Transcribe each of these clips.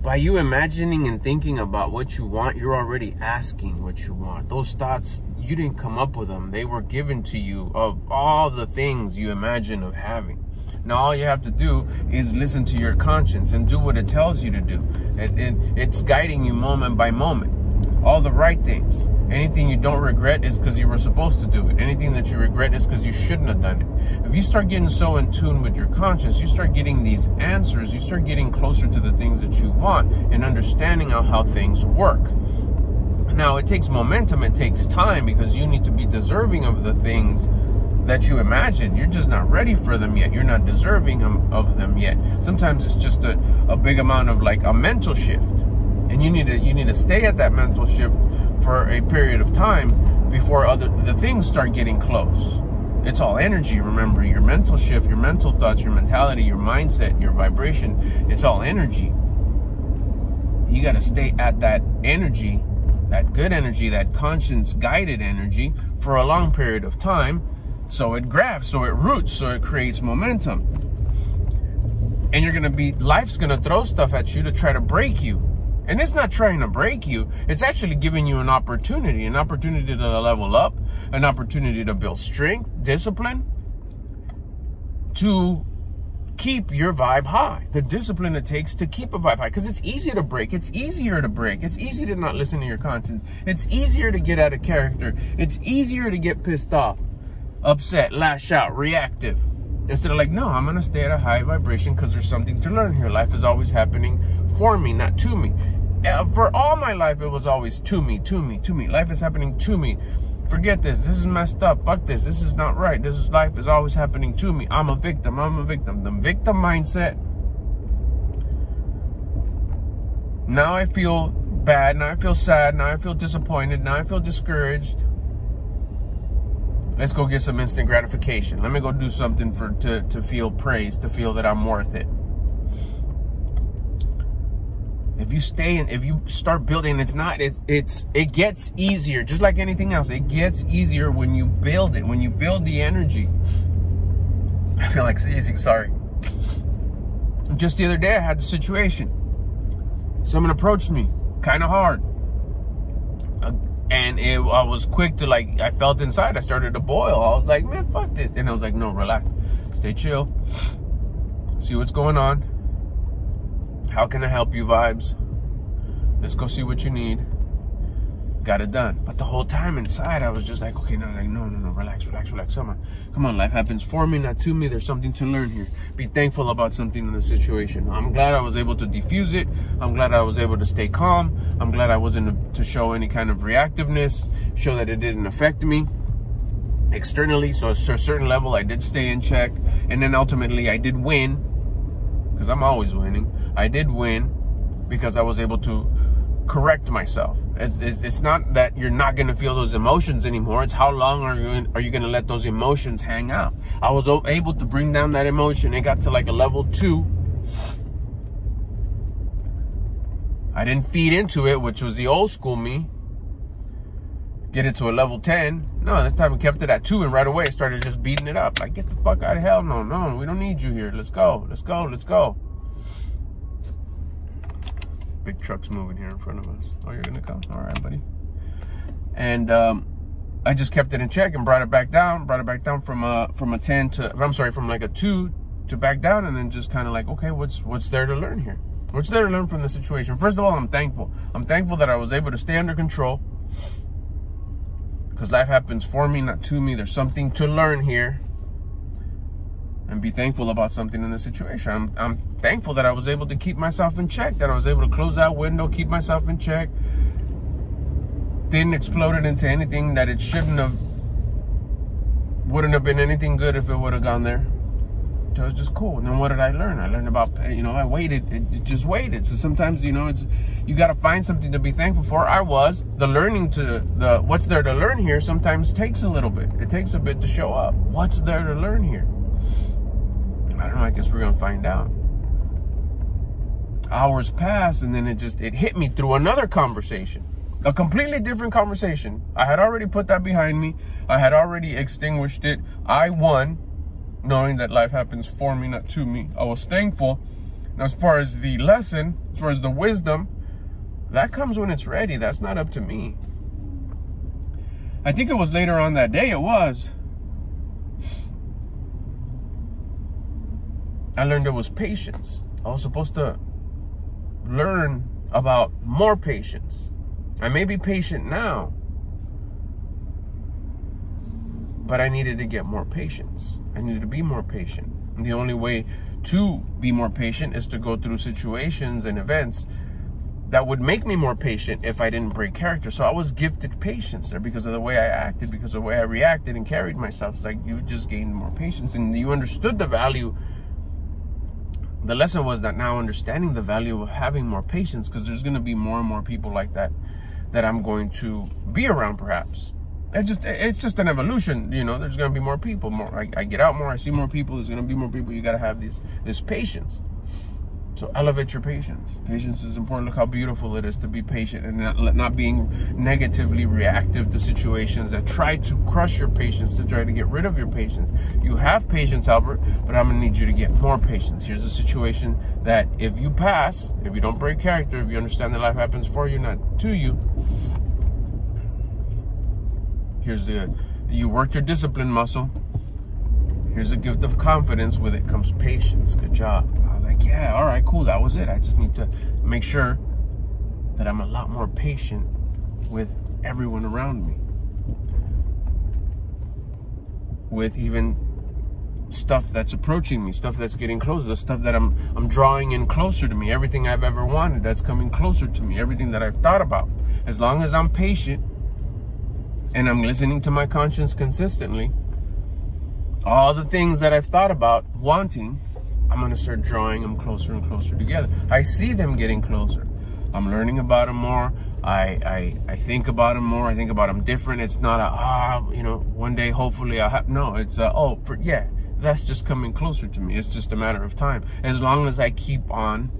by you imagining and thinking about what you want, you're already asking what you want. Those thoughts, you didn't come up with them. They were given to you of all the things you imagine of having. Now, all you have to do is listen to your conscience and do what it tells you to do. It's guiding you moment by moment. All the right things. Anything you don't regret is because you were supposed to do it. Anything that you regret is because you shouldn't have done it. If you start getting so in tune with your conscience, you start getting these answers, you start getting closer to the things that you want and understanding how things work. Now, it takes momentum, it takes time, because you need to be deserving of the things that you imagine. You're just not ready for them yet. You're not deserving of them yet. Sometimes it's just a big amount of like a mental shift. And you need to stay at that mental shift for a period of time before the things start getting close. It's all energy, remember. Your mental shift, your mental thoughts, your mentality, your mindset, your vibration, it's all energy. You got to stay at that energy, that good energy, that conscience-guided energy for a long period of time, so it grafts, so it roots, so it creates momentum. And life's going to throw stuff at you to try to break you. And it's not trying to break you. It's actually giving you an opportunity to level up, an opportunity to build strength, discipline, to keep your vibe high. The discipline it takes to keep a vibe high. Because it's easy to break. It's easier to break. It's easy to not listen to your conscience. It's easier to get out of character. It's easier to get pissed off, upset, lash out, reactive. Instead of like, no, I'm going to stay at a high vibration because there's something to learn here. Life is always happening for me, not to me. For all my life, it was always to me, to me, to me. Life is happening to me. Forget this. This is messed up. Fuck this. This is not right. Life is always happening to me. I'm a victim. I'm a victim. The victim mindset. Now I feel bad. Now I feel sad. Now I feel disappointed. Now I feel discouraged. Let's go get some instant gratification. Let me go do something to feel praise, to feel that I'm worth it. If you if you start building, it gets easier. Just like anything else, it gets easier when you build it. When you build the energy. I feel like sneezing, sorry. Just the other day, I had a situation. Someone approached me, kind of hard. And I was quick to like, I felt inside, I started to boil. I was like, man, fuck this. And I was like, no, relax, stay chill. See what's going on. How can I help you vibes? Let's go see what you need. Got it done. But the whole time inside, I was just like, okay, no, relax. Come on, life happens for me, not to me. There's something to learn here. Be thankful about something in the situation. I'm glad I was able to diffuse it. I'm glad I was able to stay calm. I'm glad I wasn't to show any kind of reactiveness, show that it didn't affect me externally. So to a certain level, I did stay in check. And then ultimately, I did win, because I'm always winning. I did win because I was able to correct myself. It's not that you're not going to feel those emotions anymore. It's how long are you going to let those emotions hang out. I was able to bring down that emotion. It got to like a level 2. I didn't feed into it, which was the old school me. Get it to a level 10. No, this time we kept it at 2, and right away started just beating it up. Like, get the fuck out of hell. No, we don't need you here. Let's go. Big truck's moving here in front of us. Oh, you're gonna come? All right, buddy. And I just kept it in check and brought it back down from a 10 to, I'm sorry, from like a 2 to back down, and then just kind of like, okay, what's there to learn here? What's there to learn from the situation? First of all, I'm thankful. I'm thankful that I was able to stay under control, because life happens for me, not to me. There's something to learn here. And be thankful about something in the situation. I'm thankful that I was able to keep myself in check, that I was able to close that window, keep myself in check. Didn't explode it into anything that it wouldn't have been anything good if it would have gone there. So it was just cool. And then what did I learn? I learned about, I waited, it just waited. So sometimes, you got to find something to be thankful for. What's there to learn here sometimes takes a little bit. It takes a bit to show up. What's there to learn here? I don't know, I guess we're going to find out. Hours passed, and then it hit me through another conversation. A completely different conversation. I had already put that behind me. I had already extinguished it. I won, knowing that life happens for me, not to me. I was thankful. Now, as far as the lesson, as far as the wisdom, that comes when it's ready. That's not up to me. I think it was later on that day, I learned it was patience. I was supposed to learn about more patience. I may be patient now, but I needed to get more patience. I needed to be more patient. And the only way to be more patient is to go through situations and events that would make me more patient if I didn't break character. So I was gifted patience there because of the way I acted, because of the way I reacted and carried myself. It's like you just gained more patience and you understood the value. The lesson was that now understanding the value of having more patience, because there's going to be more and more people like that I'm going to be around, perhaps. It's just an evolution, you know. There's going to be more people. I get out more, I see more people. There's going to be more people. You got to have this patience. So elevate your patience. Patience is important. Look how beautiful it is to be patient and not being negatively reactive to situations that try to crush your patience, to try to get rid of your patience. You have patience, Albert, but I'm going to need you to get more patience. Here's a situation that if you pass, if you don't break character, if you understand that life happens for you, not to you, you worked your discipline muscle. Here's a gift of confidence. With it comes patience. Good job. I was like, yeah, all right, cool. That was it. I just need to make sure that I'm a lot more patient with everyone around me. With even stuff that's approaching me, stuff that's getting closer, the stuff that I'm drawing in closer to me, everything I've ever wanted that's coming closer to me, everything that I've thought about. As long as I'm patient and I'm listening to my conscience consistently, all the things that I've thought about wanting, I'm going to start drawing them closer and closer together. I see them getting closer. I'm learning about them more. I think about them more. I think about them different. It's not you know, one day hopefully I'll have, no, it's yeah, that's just coming closer to me. It's just a matter of time. As long as I keep on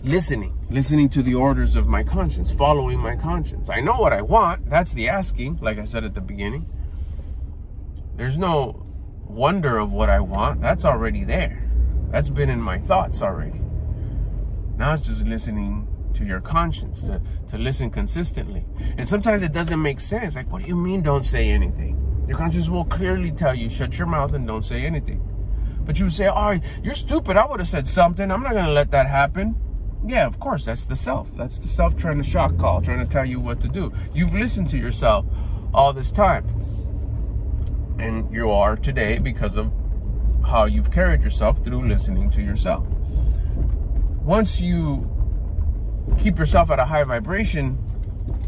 listening to the orders of my conscience, following my conscience. I know what I want. That's the asking, like I said at the beginning. There's no wonder of what I want. That's already there. That's been in my thoughts already. Now it's just listening to your conscience, to listen consistently. And sometimes it doesn't make sense. Like, what do you mean don't say anything? Your conscience will clearly tell you, shut your mouth and don't say anything. But you say, oh, you're stupid. I would have said something. I'm not going to let that happen. Yeah, of course, that's the self. That's the self trying to shock call, trying to tell you what to do. You've listened to yourself all this time. And you are today because of how you've carried yourself through listening to yourself. Once you keep yourself at a high vibration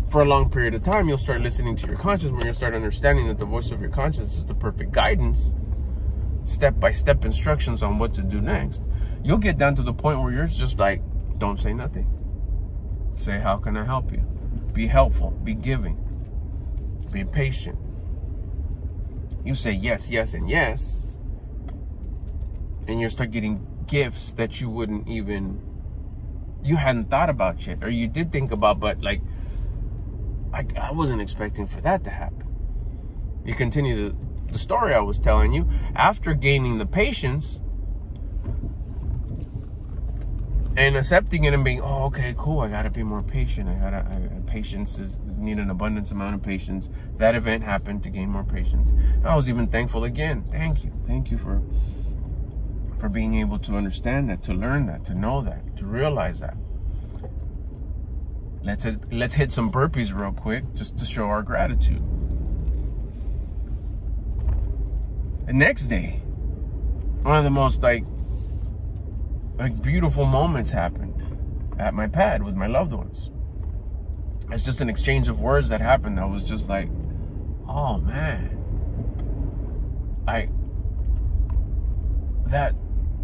for a long period of time, you'll start listening to your conscience, when you'll start understanding that the voice of your conscience is the perfect guidance, step-by-step instructions on what to do next. You'll get down to the point where you're just like, don't say nothing. Say, how can I help you? Be helpful, be giving, be patient. You say yes, yes, and yes, and you start getting gifts that you hadn't thought about yet, or you did think about, but like, I wasn't expecting for that to happen. You continue the story I was telling you. After gaining the patience and accepting it and being, oh, okay, cool, I gotta be more patient. Patience need an abundance amount of patience. That event happened to gain more patience. I was even thankful again. Thank you for being able to understand that, to learn that, to know that, to realize that. Let's hit some burpees real quick, just to show our gratitude. The next day, one of the most like beautiful moments happened at my pad with my loved ones. It's just an exchange of words that happened that was just like, oh man,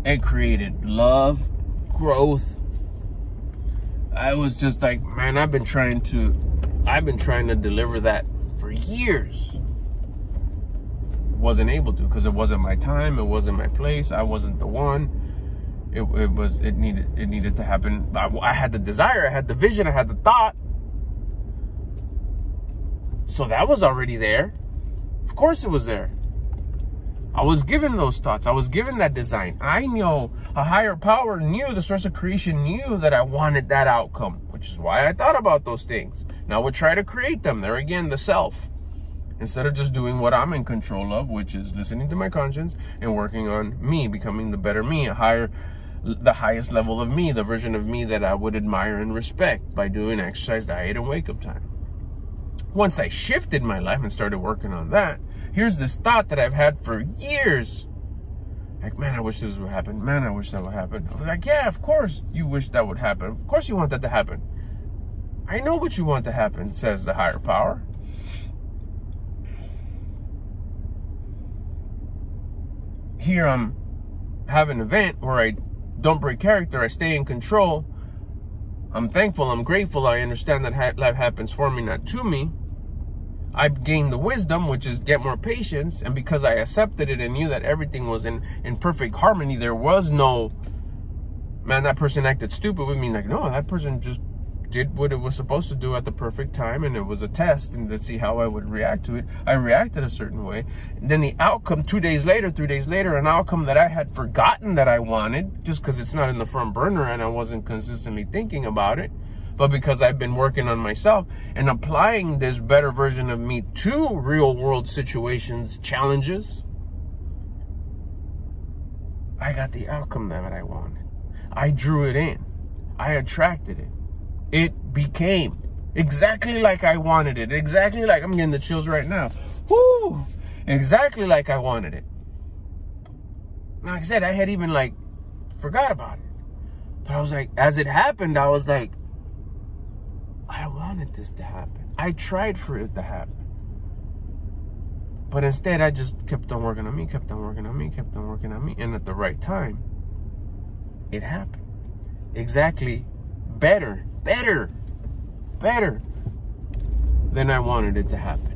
it created love, growth. I was just like, man, I've been trying to deliver that for years. Wasn't able to, because it wasn't my time, it wasn't my place, I wasn't the one. It needed to happen. I had the desire, I had the vision, I had the thought. So that was already there. Of course it was there. I was given those thoughts. I was given that design. I know a higher power knew, the source of creation knew that I wanted that outcome, which is why I thought about those things. Now I would try to create them. There again, the self. Instead of just doing what I'm in control of, which is listening to my conscience and working on me, becoming the better me, the highest level of me, the version of me that I would admire and respect by doing exercise, diet, and wake-up time. Once I shifted my life and started working on that, here's this thought that I've had for years. Like, man, I wish this would happen. Man, I wish that would happen. I was like, yeah, of course you wish that would happen. Of course you want that to happen. I know what you want to happen, says the higher power. Here I'm having an event where I don't break character. I stay in control. I'm thankful. I'm grateful. I understand that life happens for me, not to me. I've gained the wisdom, which is get more patience. And because I accepted it and knew that everything was in perfect harmony, there was no, man, that person acted stupid with me. Like, no, that person just did what it was supposed to do at the perfect time. And it was a test. And let's see how I would react to it. I reacted a certain way. And then the outcome 2 days later, 3 days later, an outcome that I had forgotten that I wanted just because it's not in the front burner and I wasn't consistently thinking about it. But because I've been working on myself and applying this better version of me to real world situations, challenges, I got the outcome that I wanted. I drew it in. I attracted it. It became exactly like I wanted it. Exactly like, I'm getting the chills right now. Woo! Exactly like I wanted it. Like I said, I had even like forgot about it. But I was like, as it happened, I was like, I wanted this to happen. I tried for it to happen. But instead, I just kept on working on me, kept on working on me, kept on working on me. And at the right time, it happened. Exactly better than I wanted it to happen.